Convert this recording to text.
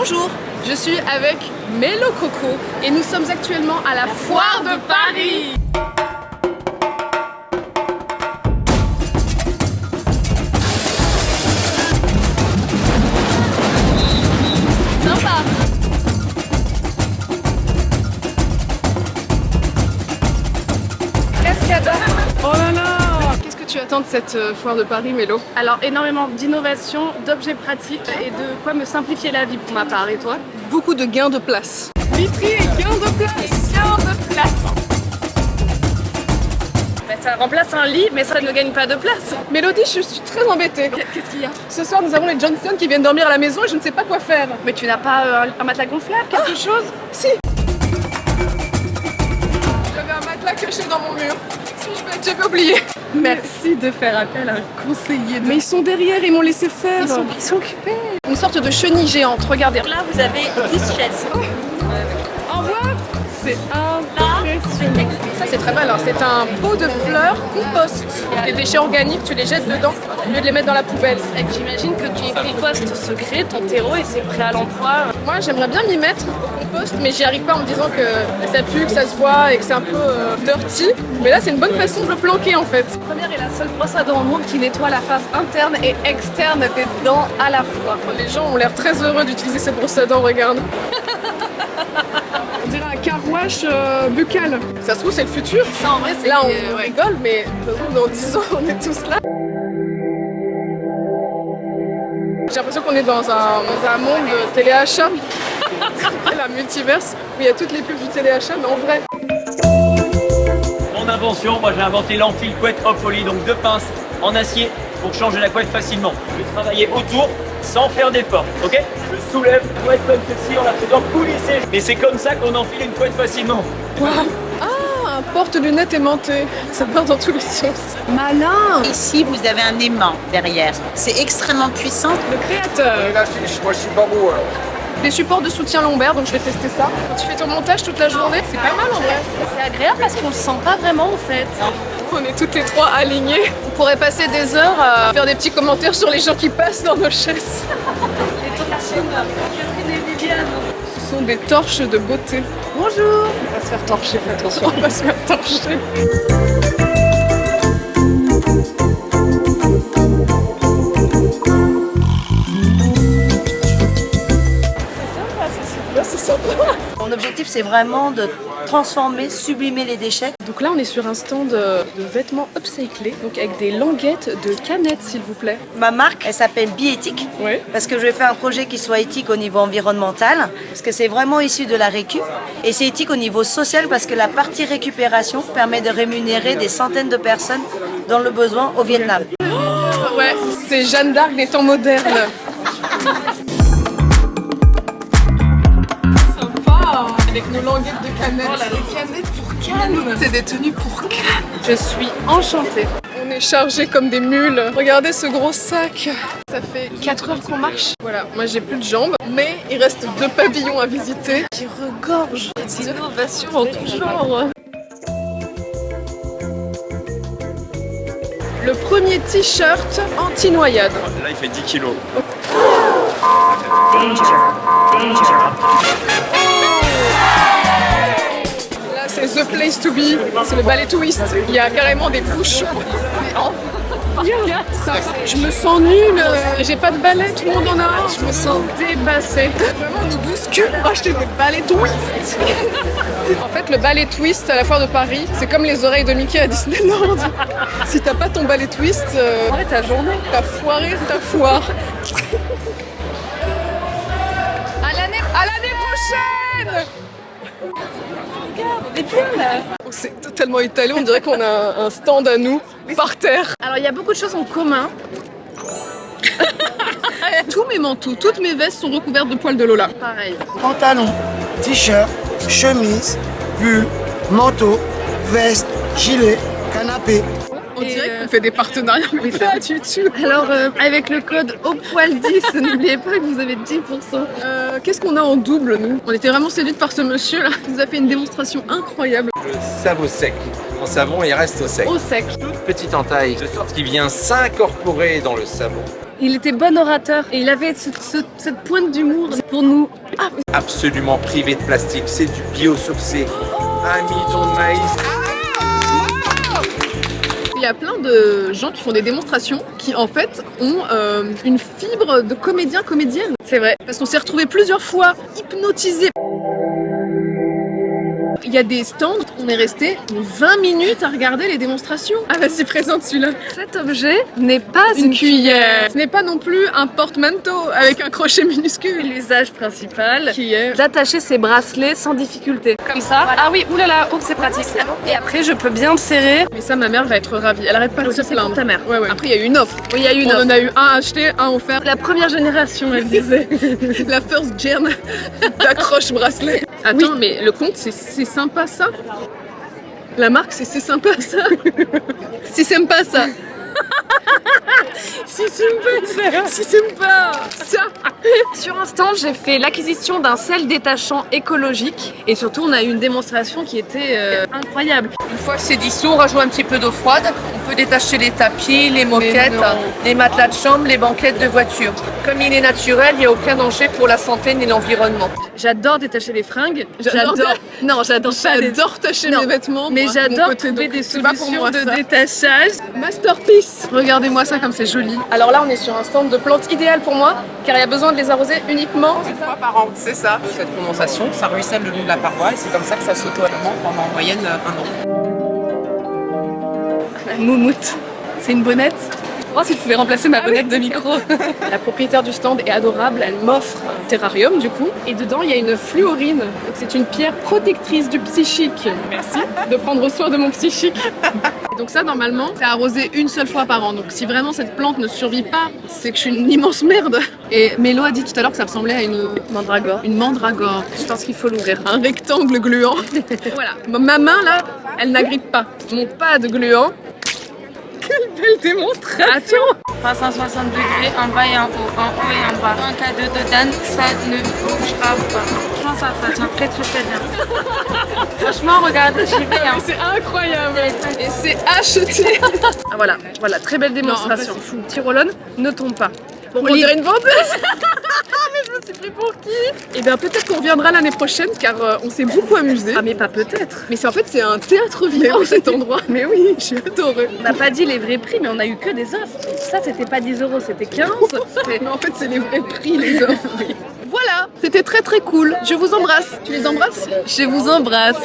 Bonjour, je suis avec Mélo Coco et nous sommes actuellement à la Foire de Paris. Sympa. Cascada. Oh là là. Qu'est-ce que tu attends de cette Foire de Paris, Mélo? Alors énormément d'innovation, d'objets pratiques et de quoi me simplifier la vie pour ma part. Et toi? Beaucoup de gains de place. Vitry et gains de place. Gain de place. Ben, ça remplace un lit, mais ça ne gagne pas de place. Mélodie, je suis très embêtée. Qu'est-ce qu'il y a? Ce soir, nous avons les Johnson qui viennent dormir à la maison et je ne sais pas quoi faire. Mais tu n'as pas un matelas gonflable, quelque chose? Si. J'avais un matelas caché dans mon mur. J'avais oublié. Merci de faire appel à un conseiller. Mais ils sont derrière, ils m'ont laissé faire. Ils sont occupés. Une sorte de chenille géante, regardez. Là, vous avez 10 chaises. Au revoir. C'est Là, Ça c'est très malin, c'est un pot de fleurs compost. Les déchets organiques, tu les jettes dedans au lieu de les mettre dans la poubelle. j'imagine que tu compostes ce gré, ton terreau, et c'est prêt à l'emploi. Moi j'aimerais bien m'y mettre au compost, mais j'y arrive pas en me disant que ça pue, que ça se voit et que c'est un peu dirty. Mais là c'est une bonne façon de le planquer en fait. La première est la seule brosse à dents au monde qui nettoie la face interne et externe des dents à la fois. Les gens ont l'air très heureux d'utiliser cette brosse à dents, regarde. On dirait un car wash buccal. Ça se trouve c'est le futur. Ça en vrai, c'est Là on rigole, mais dans 10 ans on est tous là. J'ai l'impression qu'on est dans un monde de téléachat. La multiverse où il y a toutes les pubs du téléachat, mais en vrai. Mon invention, moi j'ai inventé l'enfile couette hop poly, donc deux pinces en acier pour changer la couette facilement. Je vais travailler autour sans faire d'effort, ok? Je soulève la couette comme ceci en la faisant coulisser. Mais c'est comme ça qu'on enfile une couette facilement. Wow. Ah, un porte-lunettes aimanté. Ça part dans tous les sens. Malin. Ici, vous avez un aimant derrière. C'est extrêmement puissant. Le créateur. Moi je suis pas beau alors. Des supports de soutien lombaire, donc je vais tester ça. Quand tu fais ton montage toute la journée, c'est pas mal en vrai. C'est agréable parce qu'on le sent pas vraiment en fait. On est toutes les trois alignées. On pourrait passer des heures à faire des petits commentaires sur les gens qui passent dans nos chaises. Les tortines, Catherine et Viviane. Ce sont des torches de beauté. Bonjour. On va se faire torcher, fais attention. On va se faire torcher. C'est sympa. Mon objectif, c'est vraiment de transformer, sublimer les déchets. Donc là, on est sur un stand de vêtements upcyclés, donc avec des languettes de canettes, s'il vous plaît. Ma marque, elle s'appelle Biéthique, Ouais. parce que je vais faire un projet qui soit éthique au niveau environnemental, parce que c'est vraiment issu de la récup. Et c'est éthique au niveau social, parce que la partie récupération permet de rémunérer des centaines de personnes dans le besoin au Vietnam. Ouais, c'est Jeanne d'Arc des temps modernes. Sympa. Avec nos languettes de canettes. Oh là, les canettes pour Cannes. C'est des tenues pour Cannes. Je suis enchantée. On est chargés comme des mules. Regardez ce gros sac. Ça fait 4 heures qu'on marche. Voilà, moi j'ai plus de jambes, mais il reste 2 pavillons à visiter qui regorgent Innovation en tout genre. le premier t-shirt anti-noyade. Là il fait 10 kilos. Là c'est the place to be, c'est le ballet twist. Il y a carrément des bouchons. Regarde ça. Je me sens nulle, j'ai pas de balai, tout le monde en a un. Je me sens dépassée. Vraiment, on nous bouscule pour acheter des balais twist. En fait, le ballet twist à la foire de Paris, c'est comme les oreilles de Mickey à Disneyland. Si t'as pas ton ballet twist, Ouais, ta journée. t'as foiré ta foire. À l'année prochaine. On est bien là. C'est totalement italien, on dirait qu'on a un stand à nous, par terre. Alors il y a beaucoup de choses en commun. Tous mes manteaux, toutes mes vestes sont recouvertes de poils de Lola. Pareil. Pantalon, t-shirt, chemise, pull, manteau, veste, gilet, canapé. On dirait qu'on fait des partenariats, mais pas du tout. Alors avec le code au poil 10, n'oubliez pas que vous avez 10%. Qu'est-ce qu'on a en double, nous? On était vraiment séduites par ce monsieur là, qui nous a fait une démonstration incroyable. Le sabot sec. En savon il reste au sec. Au sec. Toute petite entaille de sorte qu'il vient s'incorporer dans le savon. Il était bon orateur et il avait cette pointe d'humour pour nous. Absolument privé de plastique, c'est du biosourcé. 1 million de maïs. Il y a plein de gens qui font des démonstrations qui en fait ont une fibre de comédienne. C'est vrai. Parce qu'on s'est retrouvés plusieurs fois hypnotisés. Il y a des stands, on est resté 20 minutes à regarder les démonstrations. Ah vas-y, présente celui-là. Cet objet n'est pas Une cuillère. Ce n'est pas non plus un porte-manteau avec un crochet minuscule. L'usage principal Qui est... d'attacher ses bracelets sans difficulté. Comme ça. Ah oui, oulala, oh, c'est pratique. Et après, je peux bien le serrer. Mais ça, ma mère va être ravie. Elle arrête pas de se Ça, c'est plaindre. pour ta mère. Ouais. Après, il y a eu une offre. Oui, il y a eu une On offre. en a eu un acheté, un offert. La première génération, elle disait. La first gen d'accroche bracelet. Attends, mais le compte, c'est sympa ça. La marque, c'est sympa ça. Si sympa ça. Si sympa ça. Sur un stand, j'ai fait l'acquisition d'un sel détachant écologique. Et surtout, on a eu une démonstration qui était incroyable. Une fois que c'est dissous, on rajoute un petit peu d'eau froide. On peut détacher les tapis, les moquettes, non. les matelas de chambre, les banquettes de voiture. Comme il est naturel, il n'y a aucun danger pour la santé ni l'environnement. J'adore détacher les fringues. Non, j'adore pas les... J'adore tâcher Non. mes vêtements. Mais moi, de mon j'adore côté, trouver donc des c'est pas pour solutions moi, de ça. détachage. Masterpiece. Regardez-moi ça comme c'est joli. Alors là, on est sur un stand de plantes idéal pour moi, car il y a besoin de les arroser uniquement. Une fois par an, c'est ça. Cette condensation, ça ruisselle le long de la paroi et c'est comme ça que ça s'auto-alimente pendant en moyenne 1 an. Moumoute. C'est une bonnette. Oh, si tu pouvais remplacer ma bonnette de micro. La propriétaire du stand est adorable, elle m'offre un terrarium du coup. Et dedans, il y a une fluorine. Donc c'est une pierre protectrice du psychique. Merci de prendre soin de mon psychique. Et donc ça, normalement, c'est arrosé une seule fois par an. Donc si vraiment cette plante ne survit pas, c'est que je suis une immense merde. Et Mélo a dit tout à l'heure que ça ressemblait à une Mandragore. Une mandragore. Je pense qu'il faut l'ouvrir. Un rectangle gluant. Voilà. Ma main là, elle n'agrippe pas. Mon pad gluant. Quelle belle démonstration! 360 degrés en bas et en haut et en bas. En cas de dodane, ça ne bougera pas. Franchement, ça tient très bien. Franchement, regardez, j'y vais. Hein. C'est incroyable! Et c'est acheté! Ah, voilà, très belle démonstration. Non, en fait, c'est fou. Tyrolone, ne tombe pas. Bon, on dirait une vendeuse! Mais je me suis pris pour qui? Et bien peut-être qu'on reviendra l'année prochaine car on s'est beaucoup amusé. Ah, mais pas peut-être. Mais c'est en fait c'est un théâtre vivant cet endroit. Mais oui, j'ai adoré. On n'a pas dit les vrais prix, mais on a eu que des offres. Ça, c'était pas 10 €, c'était 15. Mais en fait c'est les vrais prix les offres. Voilà, c'était très très cool. Je vous embrasse. Tu les embrasses? Je vous embrasse.